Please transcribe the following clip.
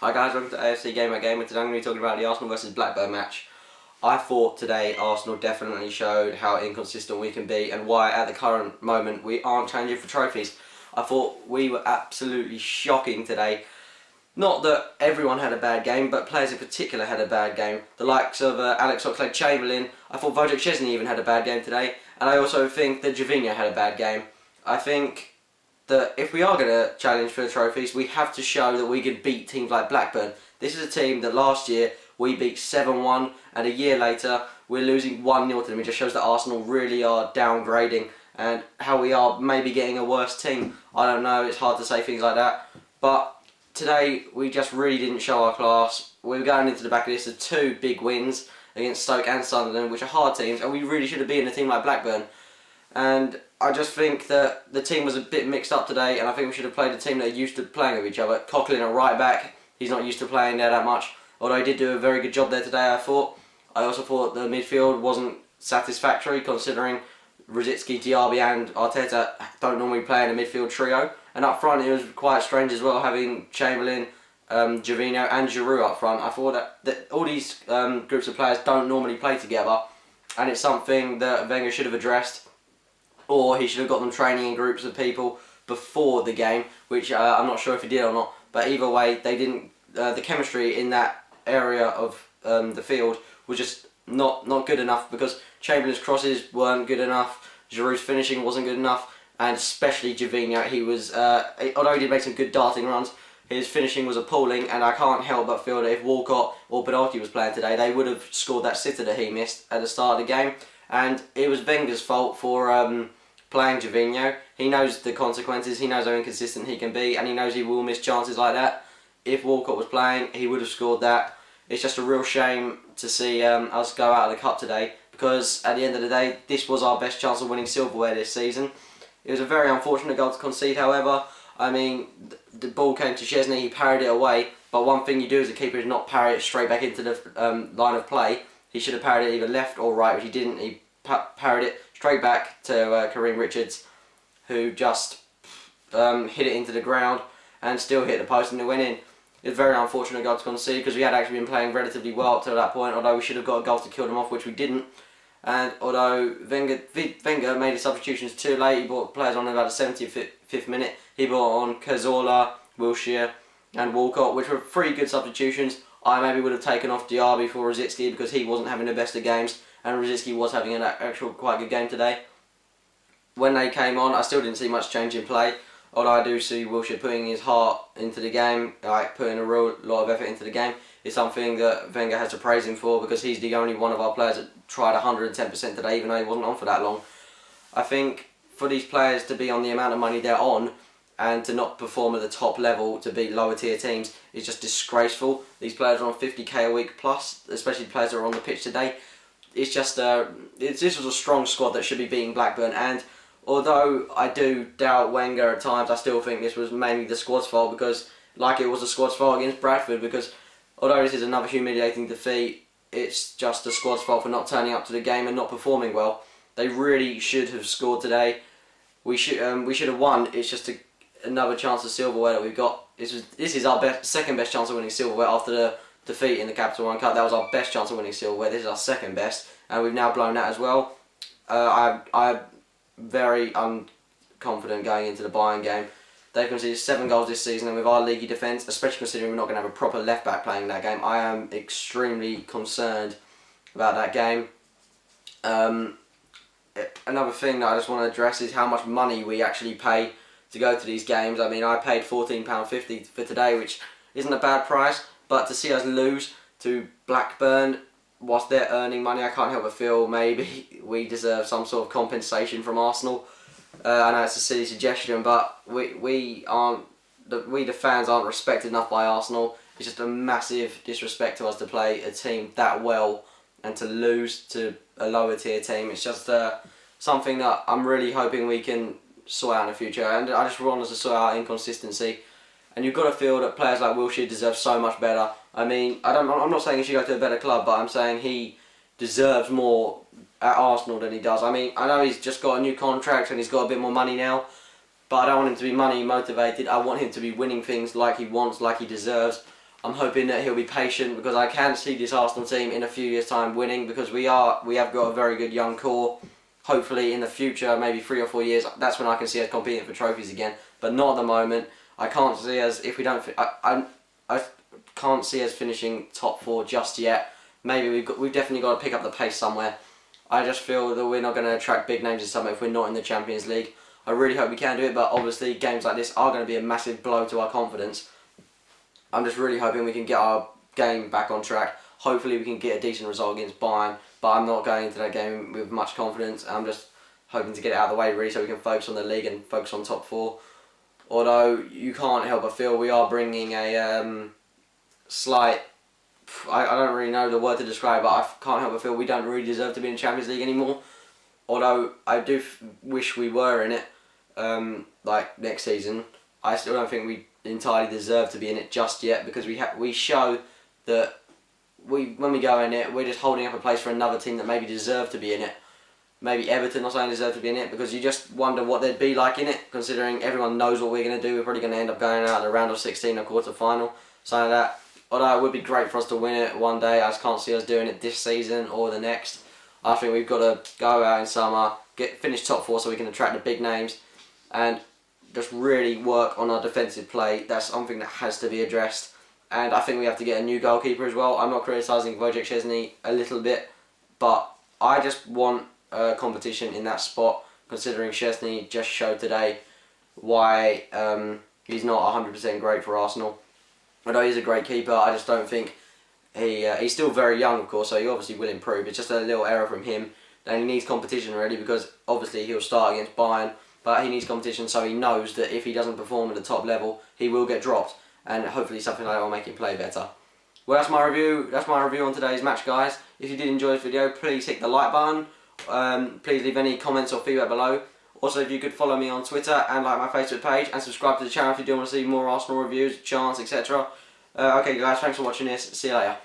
Hi guys, welcome to AFC Gamer Game, and today I'm going to be talking about the Arsenal versus Blackburn match. I thought today Arsenal definitely showed how inconsistent we can be and why at the current moment we aren't challenging for trophies. I thought we were absolutely shocking today. Not that everyone had a bad game, but players in particular had a bad game. The likes of Alex Oxlade-Chamberlain, I thought Wojciech Szczesny even had a bad game today, and I also think that Reveiw had a bad game. I think that if we are going to challenge for the trophies, we have to show that we can beat teams like Blackburn. This is a team that last year we beat 7-1, and a year later we're losing 1-0 to them. It just shows that Arsenal really are downgrading and how we are maybe getting a worse team. I don't know, it's hard to say things like that. But today we just really didn't show our class. We were going into the back of this with two big wins against Stoke and Sunderland, which are hard teams, and we really should have been a team like Blackburn. And I just think that the team was a bit mixed up today, and I think we should have played a team that are used to playing with each other. Coughlin at right back, he's not used to playing there that much, although he did do a very good job there today, I thought. I also thought the midfield wasn't satisfactory, considering Rosicky, Diaby and Arteta don't normally play in a midfield trio. And up front it was quite strange as well, having Chamberlain, Reveiw and Giroud up front. I thought that all these groups of players don't normally play together, and it's something that Wenger should have addressed. Or he should have got them training in groups of people before the game, which I'm not sure if he did or not. But either way, they didn't. The chemistry in that area of the field was just not good enough, because Chamberlain's crosses weren't good enough, Giroud's finishing wasn't good enough, and especially Reveiw. He was, although he did make some good darting runs, his finishing was appalling, and I can't help but feel that if Walcott or Penalty was playing today, they would have scored that sitter that he missed at the start of the game. And it was Wenger's fault for playing Reveiw. He knows the consequences, he knows how inconsistent he can be, and he knows he will miss chances like that. If Walcott was playing, he would have scored that. It's just a real shame to see us go out of the cup today, because at the end of the day, this was our best chance of winning silverware this season. It was a very unfortunate goal to concede, however. I mean, the ball came to Szczesny, he parried it away, but one thing you do as a keeper is not parry it straight back into the line of play. He should have parried it either left or right, which he didn't. He parried it straight back to Kareem Richards, who just hit it into the ground and still hit the post, and it went in. It's a very unfortunate goal to concede, because we had actually been playing relatively well up to that point, although we should have got a goal to kill them off, which we didn't. And although Wenger made his substitutions too late, he brought players on in about the 75th minute. He brought on Cazorla, Wilshere and Walcott, which were three good substitutions. I maybe would have taken off Diaby for Rosicky, because he wasn't having the best of games, and Rosicky was having an actual quite good game today. When they came on, I still didn't see much change in play, although I do see Wilshere putting his heart into the game, like putting a real lot of effort into the game. It's something that Wenger has to praise him for, because he's the only one of our players that tried 110% today, even though he wasn't on for that long. I think for these players to be on the amount of money they're on, and to not perform at the top level to beat lower tier teams, is just disgraceful. These players are on 50k a week plus, especially the players that are on the pitch today. It's just this was a strong squad that should be beating Blackburn, and although I do doubt Wenger at times, I still think this was mainly the squad's fault, because like it was the squad's fault against Bradford, because although this is another humiliating defeat, it's just the squad's fault for not turning up to the game and not performing well. They really should have scored today. We should have won. It's just another chance of silverware that we've got. This is our second best chance of winning silverware after the defeat in the Capital One Cup. That was our best chance of winning silverware. This is our second best, and we've now blown that as well. I'm very unconfident going into the Bayern game. They've conceded 7 goals this season, and with our leaguey defence, especially considering we're not going to have a proper left back playing that game, I am extremely concerned about that game. Another thing that I just want to address is how much money we actually pay to go to these games. I mean, I paid £14.50 for today, which isn't a bad price, but to see us lose to Blackburn whilst they're earning money, I can't help but feel maybe we deserve some sort of compensation from Arsenal. I know it's a silly suggestion, but we the fans aren't respected enough by Arsenal. It's just a massive disrespect to us to play a team that well and to lose to a lower tier team. It's just something that I'm really hoping we can sort out in the future, and I just want us to sort out inconsistency. And you've got to feel that players like Wilshere deserve so much better. I mean, I'm not saying he should go to a better club, but I'm saying he deserves more at Arsenal than he does. I mean, I know he's just got a new contract and he's got a bit more money now, but I don't want him to be money motivated. I want him to be winning things like he wants, like he deserves. I'm hoping that he'll be patient, because I can see this Arsenal team in a few years' time winning, because we have got a very good young core. Hopefully in the future, maybe 3 or 4 years, that's when I can see us competing for trophies again. But not at the moment. I can't see us, if we don't, I can't see us finishing top 4 just yet. Maybe we've definitely got to pick up the pace somewhere. I just feel that we're not going to attract big names in summer if we're not in the Champions League. I really hope we can do it, but obviously games like this are going to be a massive blow to our confidence. I'm just really hoping we can get our game back on track. Hopefully we can get a decent result against Bayern, but I'm not going into that game with much confidence. I'm just hoping to get it out of the way really, so we can focus on the league and focus on top 4. Although you can't help but feel we are bringing a slight, I don't really know the word to describe, but I can't help but feel we don't really deserve to be in the Champions League anymore. Although I do wish we were in it, like next season. I still don't think we entirely deserve to be in it just yet, because we show that when we go in it, we're just holding up a place for another team that maybe deserve to be in it. Maybe Everton or something deserve to be in it, because you just wonder what they'd be like in it, considering everyone knows what we're going to do. We're probably going to end up going out in the round of 16 or quarter final, something like that. Although it would be great for us to win it one day, I just can't see us doing it this season or the next. I think we've got to go out in summer, finish top 4 so we can attract the big names, and just really work on our defensive play. That's something that has to be addressed. And I think we have to get a new goalkeeper as well. I'm not criticising Wojciech Szczesny a little bit, but I just want competition in that spot, considering Szczesny just showed today why he's not 100% great for Arsenal. Although he's a great keeper, I just don't think he's still very young, of course, so he obviously will improve. It's just a little error from him. And he needs competition really, because obviously he'll start against Bayern, but he needs competition so he knows that if he doesn't perform at the top level, he will get dropped, and hopefully something like that will make him play better. Well, that's my review. That's my review on today's match, guys. If you did enjoy this video, please hit the like button. Please leave any comments or feedback below. Also, if you could follow me on Twitter and like my Facebook page, and subscribe to the channel if you do want to see more Arsenal reviews, chants, etc. Okay guys, thanks for watching this. See you later.